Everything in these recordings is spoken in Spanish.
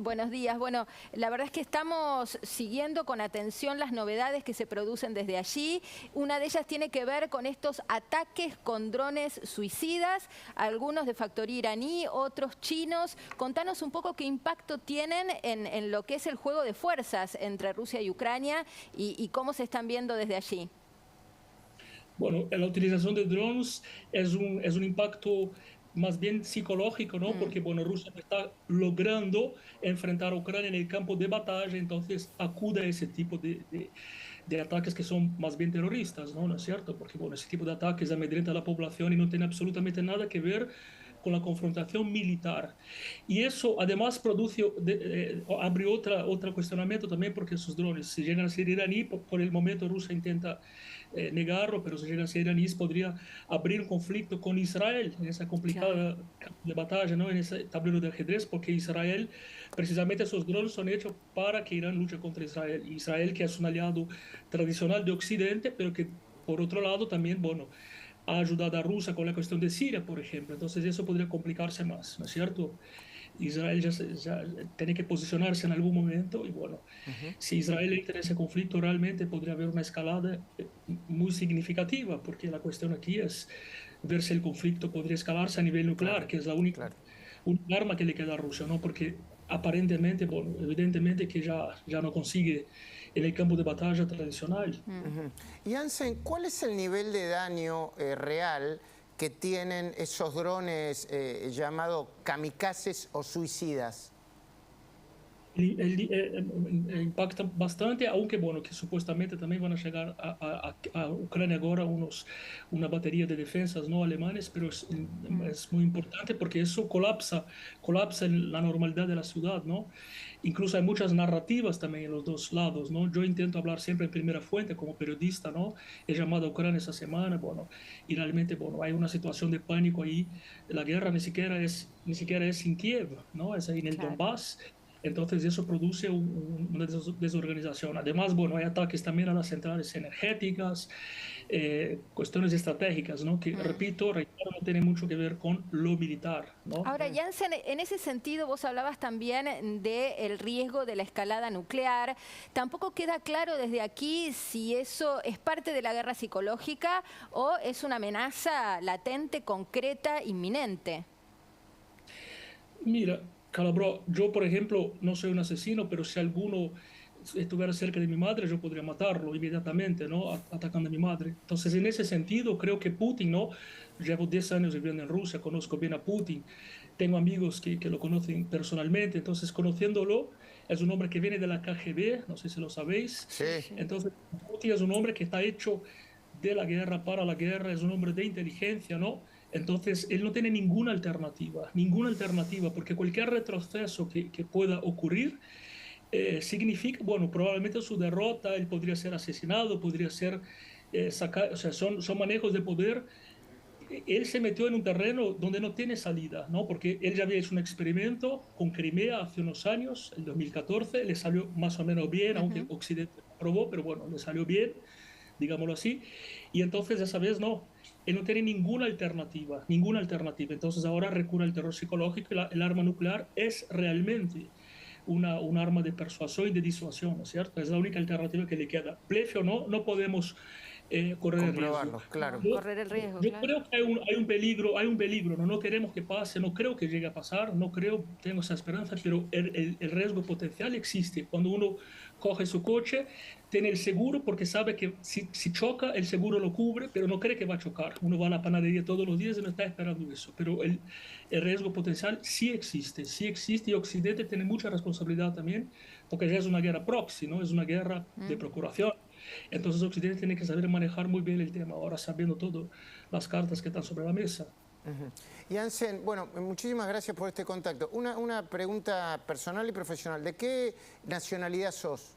Buenos días. Bueno, la verdad es que estamos siguiendo con atención las novedades que se producen desde allí. Una de ellas tiene que ver con estos ataques con drones suicidas, algunos de factoría iraní, otros chinos. Contanos un poco qué impacto tienen en lo que es el juego de fuerzas entre Rusia y Ucrania y cómo se están viendo desde allí. Bueno, la utilización de drones es un impacto más bien psicológico, ¿no? Porque, bueno, Rusia está logrando enfrentar a Ucrania en el campo de batalla, entonces acude a ese tipo de ataques que son más bien terroristas, ¿no? ¿No es cierto? Porque, bueno, ese tipo de ataques amedrenta a la población y no tiene absolutamente nada que ver con la confrontación militar. Y eso además abre otro cuestionamiento también porque esos drones, si llegan a ser iraní, por el momento Rusia intenta negarlo, pero si llegan a ser iraníes podría abrir un conflicto con Israel en esa Claro. complicada campo de batalla, ¿no? En ese tablero de ajedrez, porque Israel, precisamente esos drones son hechos para que Irán luche contra Israel. Israel que es un aliado tradicional de Occidente, pero que por otro lado también, bueno, ha ayudado a Rusia con la cuestión de Siria, por ejemplo. Entonces eso podría complicarse más, ¿no es cierto? Israel ya tiene que posicionarse en algún momento y bueno, si Israel entra en ese conflicto realmente podría haber una escalada muy significativa, porque la cuestión aquí es ver si el conflicto podría escalarse a nivel nuclear, Claro, que es la única claro. un arma que le queda a Rusia, ¿no? Porque aparentemente, bueno, evidentemente que ya no consigue en el campo de batalla tradicional. Ujú. Y Hansen, ¿cuál es el nivel de daño real que tienen esos drones llamados kamikazes o suicidas? Impacta bastante, aunque bueno, que supuestamente también van a llegar a Ucrania ahora una batería de defensas no alemanes, pero es muy importante porque eso colapsa en la normalidad de la ciudad, ¿no? Incluso hay muchas narrativas también en los dos lados, ¿no? Yo intento hablar siempre en primera fuente como periodista, ¿no? He llamado a Ucrania esa semana, bueno, y realmente, bueno, hay una situación de pánico ahí. La guerra ni siquiera es en Kiev, ¿no? Es ahí en el Claro. Donbass. Entonces eso produce una desorganización. Además, bueno, hay ataques también a las centrales energéticas, cuestiones estratégicas, ¿no? Que, repito, reitero, no tienen mucho que ver con lo militar, ¿no? Ahora, Jansen, en ese sentido vos hablabas también del riesgo de la escalada nuclear. Tampoco queda claro desde aquí si eso es parte de la guerra psicológica o es una amenaza latente, concreta, inminente. Mira, Calabro, yo por ejemplo no soy un asesino, pero si alguno estuviera cerca de mi madre, yo podría matarlo inmediatamente, ¿no? Atacando a mi madre. Entonces, en ese sentido, creo que Putin, ¿no? Llevo 10 años viviendo en Rusia, conozco bien a Putin, tengo amigos que lo conocen personalmente, entonces conociéndolo, es un hombre que viene de la KGB, no sé si lo sabéis. Sí. Sí. Entonces, Putin es un hombre que está hecho de la guerra para la guerra, es un hombre de inteligencia, ¿no? Entonces, él no tiene ninguna alternativa, porque cualquier retroceso que pueda ocurrir significa, bueno, probablemente su derrota, él podría ser asesinado, podría ser sacado, o sea, son manejos de poder. Él se metió en un terreno donde no tiene salida, ¿no? Porque él ya había hecho un experimento con Crimea hace unos años, el 2014, le salió más o menos bien, aunque Occidente no aprobó, pero bueno, le salió bien, digámoslo así. Y entonces esa vez no, él no tiene ninguna alternativa, ninguna alternativa. Entonces ahora recurre al terror psicológico y el arma nuclear es realmente un arma de persuasión y de disuasión, ¿no es cierto? Es la única alternativa que le queda. Blefe o no, no podemos correr el riesgo. Comprobarlo, claro. Yo, Correr el riesgo, yo claro. creo que hay un peligro, ¿no? No queremos que pase, no creo que llegue a pasar, no creo, tengo esa esperanza, pero el riesgo potencial existe. Cuando uno coge su coche, tiene el seguro porque sabe que si choca, el seguro lo cubre, pero no cree que va a chocar. Uno va a la panadería todos los días y no está esperando eso. Pero el riesgo potencial sí existe y Occidente tiene mucha responsabilidad también, porque ya es una guerra proxy, ¿no? Es una guerra de procuración. Entonces Occidente tiene que saber manejar muy bien el tema, ahora sabiendo todas las cartas que están sobre la mesa. Ujú. Y Hansen, bueno, muchísimas gracias por este contacto. Una pregunta personal y profesional. ¿De qué nacionalidad sos?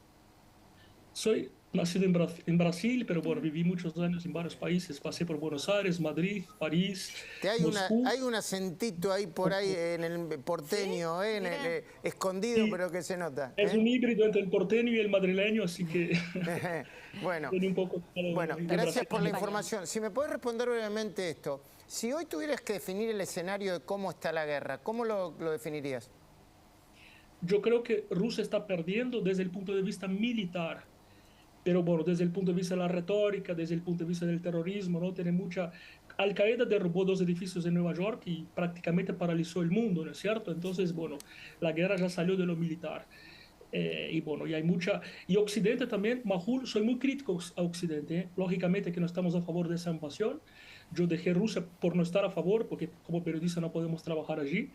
Soy nacido en Brasil, pero bueno, viví muchos años en varios países. Pasé por Buenos Aires, Madrid, París, Moscú. Hay un acentito ahí por ahí en el ¿Sí? porteño, en Mirá. escondido, Sí, pero que se nota. es un híbrido entre el porteño y el madrileño, así que Bueno, tiene un poco bueno, de gracias Brasil. por la información. Si me puedes responder brevemente esto. Si hoy tuvieras que definir el escenario de cómo está la guerra, ¿cómo lo definirías? yo creo que Rusia está perdiendo desde el punto de vista militar. Pero bueno, desde el punto de vista de la retórica, desde el punto de vista del terrorismo, ¿no? Tiene mucha... Al-Qaeda derrubó 2 edificios en Nueva York y prácticamente paralizó el mundo, ¿no es cierto? Entonces, bueno, la guerra ya salió de lo militar. Y bueno, y hay mucha... Y Occidente también, Mahul, soy muy crítico a Occidente, ¿eh? Lógicamente que no estamos a favor de esa invasión. Yo dejé Rusia por no estar a favor, porque como periodista no podemos trabajar allí.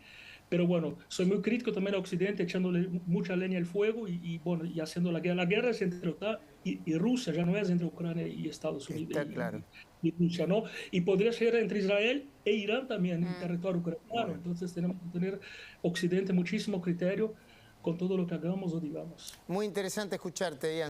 Pero bueno, soy muy crítico también a Occidente, echándole mucha leña al fuego bueno, y haciendo la guerra. La guerra es entre OTAN y Rusia, ya no es entre Ucrania y Estados Unidos Está claro. y Rusia, ¿no? Y podría ser entre Israel e Irán también, en territorio ucraniano. Bueno. Entonces tenemos que tener Occidente muchísimo criterio con todo lo que hagamos o digamos. Muy interesante escucharte, Ian.